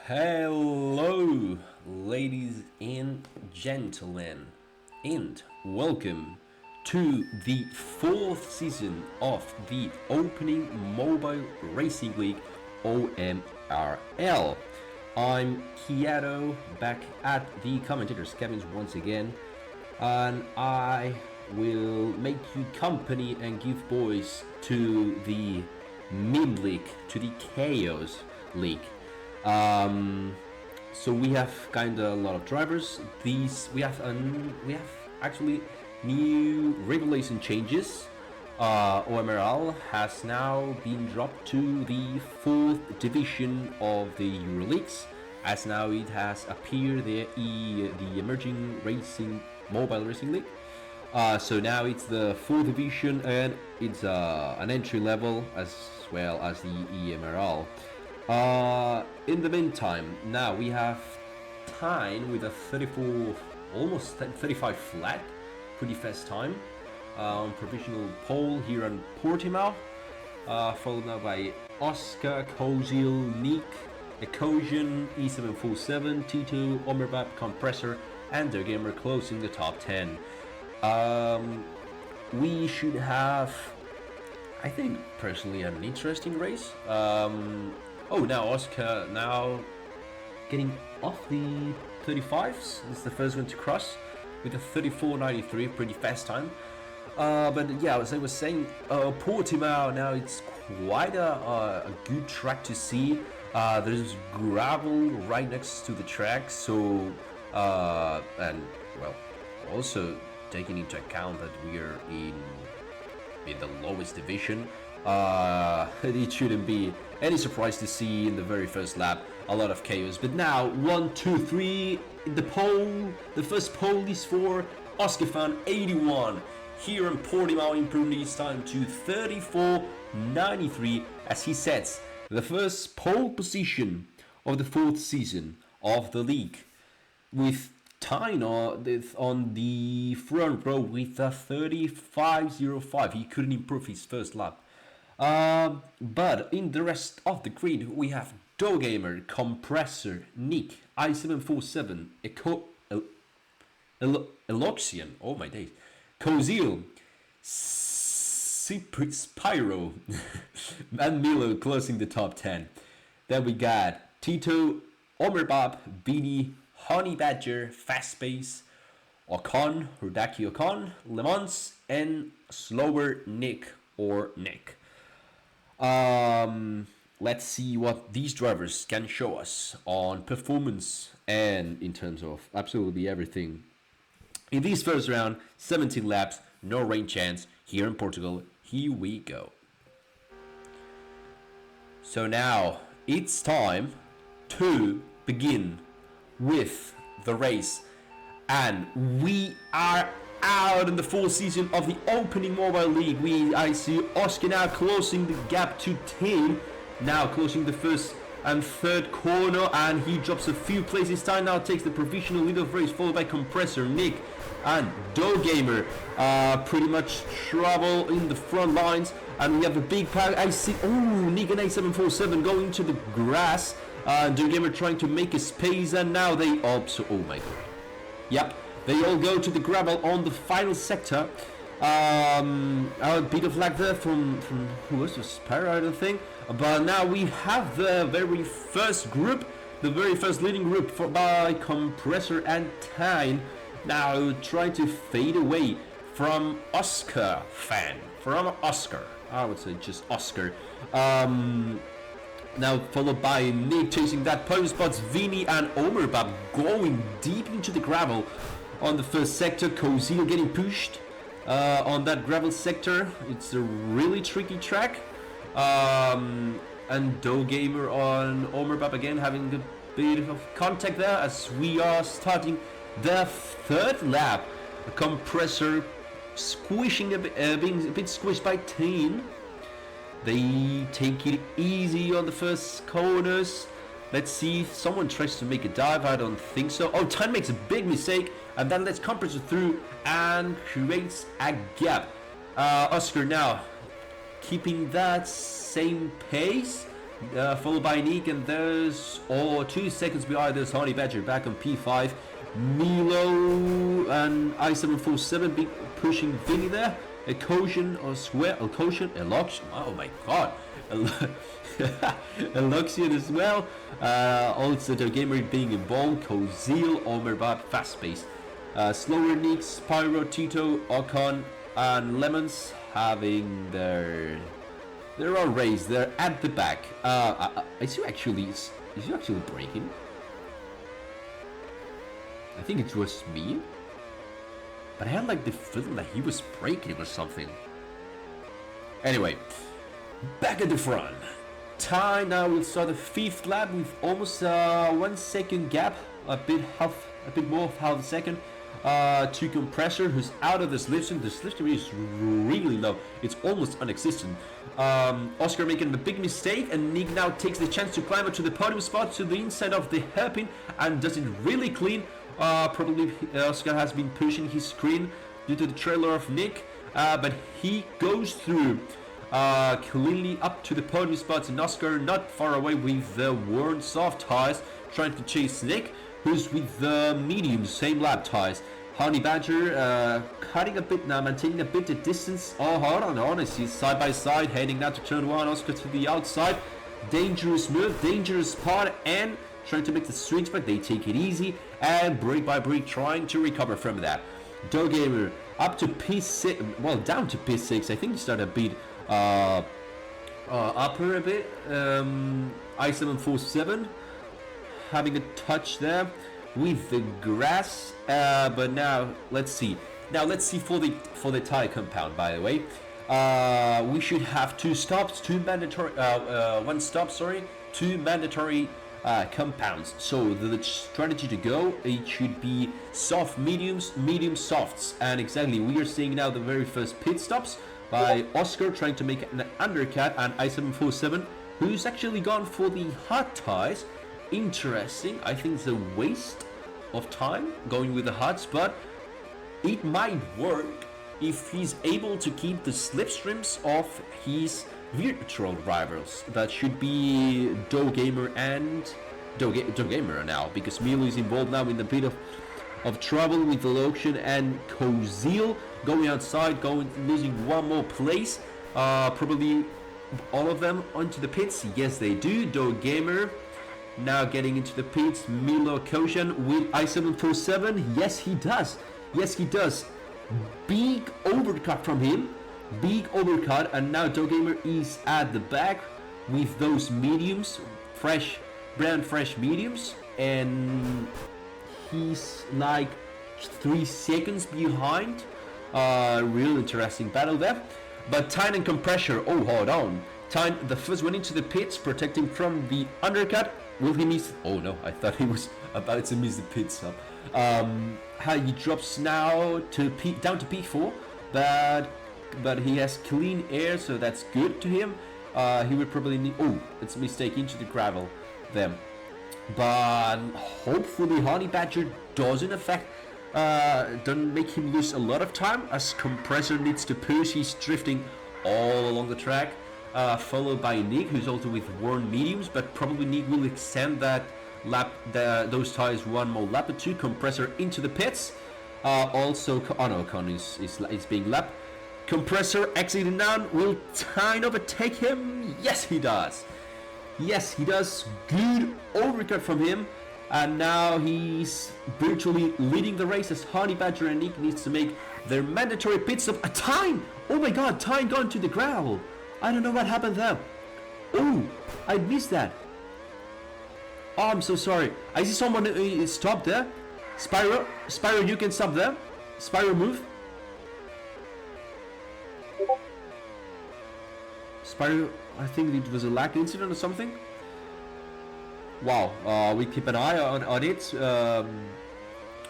Hello, ladies and gentlemen, and welcome to the fourth season of the Opening Mobile Racing League OMRL. I'm Kiato, back at the commentators' cabins once again, and I will make you company and give voice to the mid league, to the Chaos League. So we have kind of a lot of drivers. We have actually new regulation changes. OMRL has now been dropped to the fourth division of the EuroLeagues, as now it has appeared the emerging racing mobile racing league. So now it's the fourth division, and it's an entry level as well as the EMRL. In the meantime, now we have Tyne with a 34, almost 35 flat, pretty fast time on provisional pole here on Portimao, followed now by Oscar, Kozil, Nick, Ecosian, E747, Tito, Omerbab, Compressor, and the gamer closing the top 10. We should have, I think personally, an interesting race. Oh, now Oscar now getting off the 35s. It's the first one to cross with a 34.93, pretty fast time. But yeah, as I was saying, Portimao now it's quite a good track to see. There's gravel right next to the track, so and well, also taking into account that we are in the lowest division. It shouldn't be any surprise to see in the very first lap a lot of chaos. But now 1, 2, 3 in the pole. The first pole is for Oscar Fan 81 here in Portimao, improving his time to 34.93 as he sets the first pole position of the fourth season of the league, with Tyne on the front row with a 35.05. He couldn't improve his first lap. But in the rest of the grid, we have Dogamer, Compressor, Nick, I747, Eloxian, oh my days, Kozil, Spyro, and Milo closing the top 10. Then we got Tito, Omerbab, Beanie, Honey Badger, Fast Space, Ocon, Rudaki Ocon, Le Mans, and Slower Nick or Nick. Let's see what these drivers can show us on performance and in terms of absolutely everything. In this first round, 17 laps, no rain chance here in Portugal. Here we go. So now it's time to begin with the race, and we are out in the full season of the Opening Mobile League. I see Oscar now closing the gap to 10, now closing the first and third corner, and he drops a few places. Time now takes the provisional lead of race, followed by Compressor, Nick, and Dogamer. Pretty much trouble in the front lines, and we have a big pack. I see, Nick and A747 going to the grass. Dogamer trying to make a space, and now they oh my god. Yep, they all go to the gravel on the final sector. A bit of lag there from who was the Sparrow, I don't think. But now we have the very first group, the very first leading group by Compressor and Tyne. Now trying to fade away from Oscar Fan. From Oscar, I would say just Oscar. Now followed by Nick chasing that podium spots, Vinny and Omerbab going deep into the gravel on the first sector. Kozil getting pushed on that gravel sector. It's a really tricky track. And Dogamer on Omerbab again having a bit of contact there as we are starting the third lap. A Compressor squishing being a bit squished by Tyne. They take it easy on the first corners. Let's see if someone tries to make a dive. I don't think so. Oh, Tyne makes a big mistake, and then lets Compressor through and creates a gap. Oscar now keeping that same pace. followed by Nick, and there's 2 seconds behind there's Honey Badger back on P5. Milo and I747 pushing Vinny there. A caution as well. A caution, a loction. Oh my god. A loction as well. Also the gamer being involved. Kozil, Omerbab, fast paced. Slower Nick, Spyro, Tito, Ocon, and Lemons having their own race. They're at the back. Is he actually braking? I think it was me, but I had like the feeling that he was braking or something. Anyway, back at the front. Ty now will start the 5th lap with almost 1 second gap, a bit more of half a second. To Compressor, who's out of the slipstream. The slipstream is really low. It's almost non-existent. Oscar making a big mistake, and Nick now takes the chance to climb up to the podium spot to the inside of the hairpin and does it really clean. Probably Oscar has been pushing his screen due to the trailer of Nick, but he goes through cleanly up to the podium spots, and Oscar not far away with the worn soft tires, trying to chase Nick, who's with the medium same lap tires. Honey Badger cutting a bit now, maintaining a bit of distance. Oh, hold on, he's side by side, heading now to turn 1. Oscar to the outside. Dangerous move, dangerous spot, and trying to make the switch, but they take it easy and brake by brake, trying to recover from that. Gamer up to P6, well, down to P6. I think he started a bit upper a bit. I747 having a touch there with the grass, but now let's see for the tire compound. By the way, we should have 2 stops, 2 mandatory, 1 stop, sorry, 2 mandatory compounds. So the strategy to go, it should be soft mediums, medium softs, and exactly we are seeing now the very first pit stops by Oscar trying to make an undercut, and I747 who's actually gone for the hard tires. Interesting. I think it's a waste of time going with the hards, but it might work if he's able to keep the slipstreams of his virtual rivals. That should be Gamer and Gamer now, because Milo is involved now in a bit of trouble with the auction, and Kozil going outside, losing 1 more place. Probably all of them onto the pits. Yes, they do. Gamer now getting into the pits. Milo caution with I747. Yes, he does. Big overcut from him. Big overcut, and now Gamer is at the back with those mediums, brand fresh mediums, and he's like 3 seconds behind. Real interesting battle there. But Tyne and Compressor, oh, hold on. Tyne, the first one into the pits, protecting from the undercut. Will he miss? Oh no, I thought he was about to miss the pit stop. He drops now to down to P4, but he has clean air, so that's good to him. He would probably need. Oh, it's a mistake into the gravel there. But hopefully Honey Badger doesn't make him lose a lot of time, as Compressor needs to push. He's drifting all along the track, followed by Nick, who's also with worn mediums, but probably Nick will extend that lap, those tires 1 more lap or 2. Compressor into the pits. Also, Con is being lapped. Compressor exiting down. Will Tyne overtake him? Yes, he does. Good overcut from him. And now he's virtually leading the race, as Honey Badger and Nick needs to make their mandatory pit stop. A Tyne! Oh my god, Tyne gone to the gravel. I don't know what happened there. Oh, I missed that. Oh, I'm so sorry. I see someone stopped there. Spyro, you can stop there. Spyro, move. Spyro, I think it was a lag incident or something. Wow, we keep an eye on it.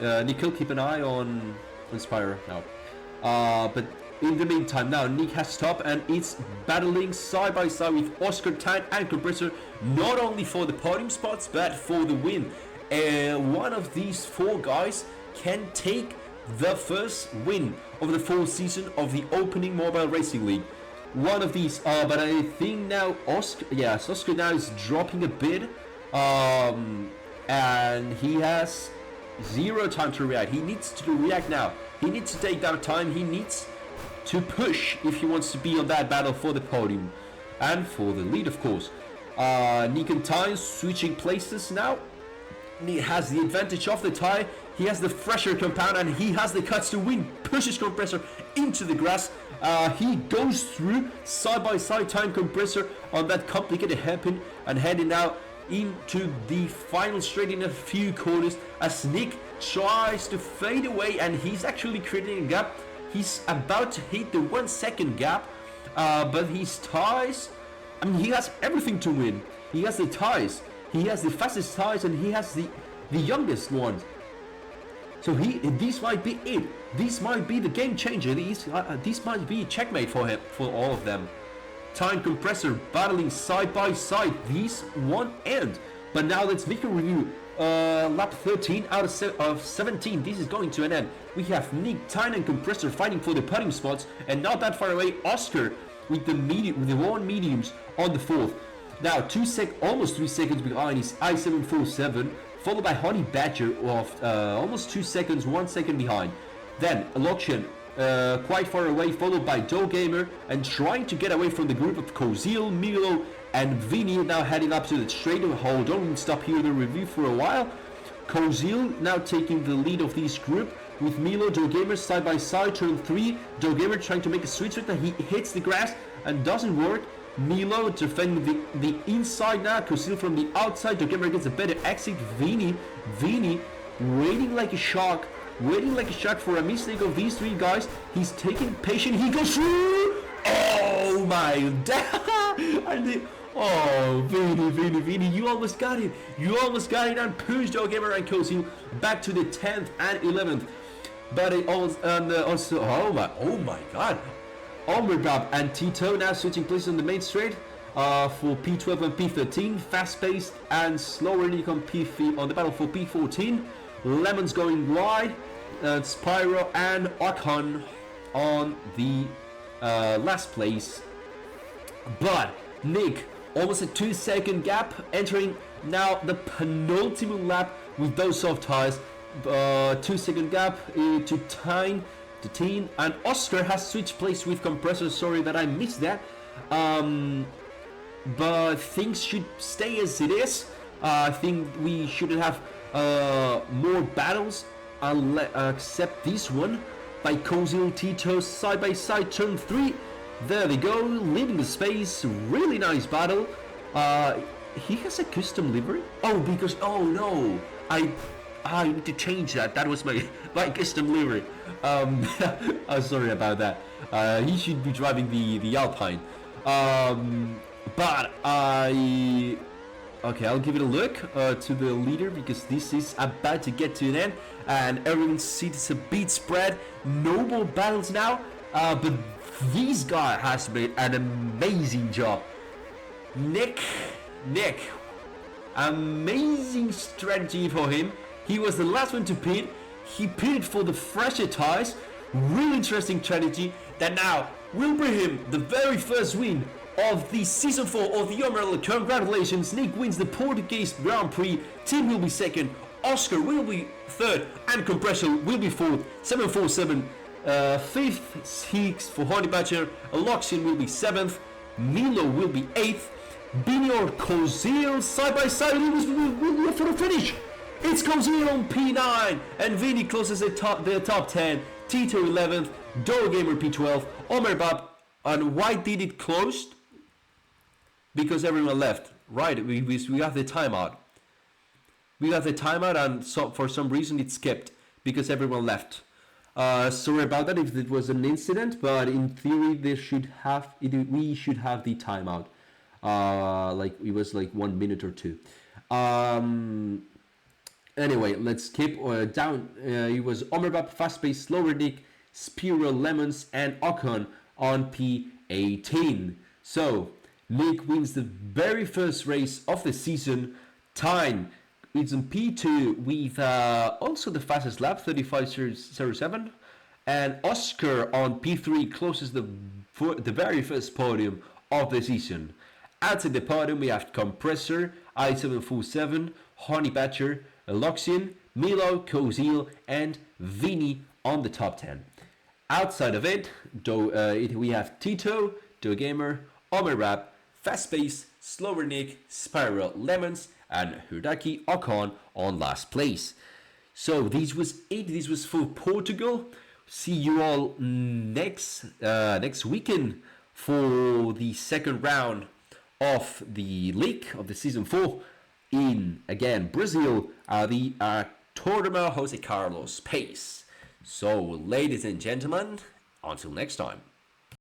Nikhil, keep an eye on Spyro now. But in the meantime, now Nick has stopped and it's battling side by side with Oscar, Tyne and Compressor, not only for the podium spots but for the win. One of these 4 guys can take the first win of the full season of the opening Mobile Racing League. one of these. But I think now Oscar now is dropping a bit, and he has zero time to react. He needs to react now. He needs to take that time. He needs to push if he wants to be on that battle for the podium and for the lead, of course. Nick and Ty switching places now. He has the advantage of the tie. He has the fresher compound and he has the cuts to win. Pushes compressor into the grass. He goes through side by side time compressor on that complicated hairpin and heading out into the final straight in a few corners as Nick tries to fade away, and he's actually creating a gap. He's about to hit the 1 second gap, but his ties, I mean, he has everything to win. He has the ties, he has the fastest ties, and he has the youngest ones. So this might be it. This might be the game changer. This might be checkmate for him, for all of them. Time compressor battling side by side. These won't end. But now let's make a review. Lap 13 out of 17. This is going to an end. We have Nick, Tyne, and Compressor fighting for the podium spots, and not that far away, Oscar with the one mediums on the fourth. Now almost 3 seconds behind is i747, followed by Honey Badger of almost 2 seconds, 1 second behind. Then Lokshan quite far away, followed by Doe Gamer, and trying to get away from the group of Kozil, Milo, and Vinny, now heading up to the straight. Hold on, we'll stop here the review for a while. Kozil now taking the lead of this group with Milo, Doe Gamer side by side, turn 3. Doe Gamer trying to make a switch with that. He hits the grass and doesn't work. Milo defending the inside now. Kozil from the outside. Doe Gamer gets a better exit. Vinny waiting like a shark. Waiting like a shark for a mistake of these three guys. He's taking patient. He goes through. Oh my god! Oh, Vinny, you almost got it. You almost got it and pushed Doe Gamer and Kozil back to the 10th and 11th. But it also, oh my god. OMRL and Tito now switching places on the main straight for P12 and P13. Fast-paced and slower on on the battle for P14. Lemons going wide. Spyro and Ocon on the last place. But Nick, almost a 2 second gap, entering now the penultimate lap with those soft tires. 2 second gap to Tyne, to Teen, and Oscar has switched place with Compressor. Sorry that I missed that. But things should stay as it is. I think we shouldn't have more battles except this one by Kozil, Tito side by side, turn 3. There they go, leaving the space. Really nice battle. He has a custom livery. Oh no, I need to change that. That was my custom livery. I'm sorry about that. He should be driving the Alpine. But okay, I'll give it a look to the leader, because this is about to get to an end, and everyone sees it's a beat spread. No more battles now. But this guy has made an amazing job. Nick, amazing strategy for him. He was the last one to pit. He pitted for the fresher tires. Really interesting strategy that now will bring him the very first win of the season 4 of the OMRL. Congratulations, Nick wins the Portuguese Grand Prix. Team will be second, Oscar will be third, and Compressor will be fourth. 747 fifth, 6 for Honey Badger. Loxian will be 7th, Milo will be 8th, Bini or Kozil side by side will for the finish. It's Kozil on P9, and Vinny closes the top 10, Tito 11th, Doe Gamer P12, OMRL. And why did it close? Because everyone left. Right, we got the timeout. We got the timeout, and so for some reason it skipped because everyone left. Sorry about that if it was an incident, but in theory we should have the timeout. Like it was like 1 minute or 2. Anyway, let's keep down. It was OMRL, fast-paced, slower Nick, Spiro, Lemons, and Ocon on P18. So Nick wins the very first race of the season. Tyne is on P2 with also the fastest lap, 35.07. And Oscar on P3 closes the for the very first podium of the season. Outside the podium, we have Compressor, I747, Honey Badger, Loxian, Milo, Kozil, and Vini on the top 10. Outside of it, we have Tito, Gamer, OMRL, Fast Pace, Slower Nick, Spiral Lemons, and Hidaki Ocon on last place. So this was it. This was for Portugal. See you all next weekend for the second round of the league of the season 4 in again Brazil, the Autódromo José Carlos Pace. So, ladies and gentlemen, until next time.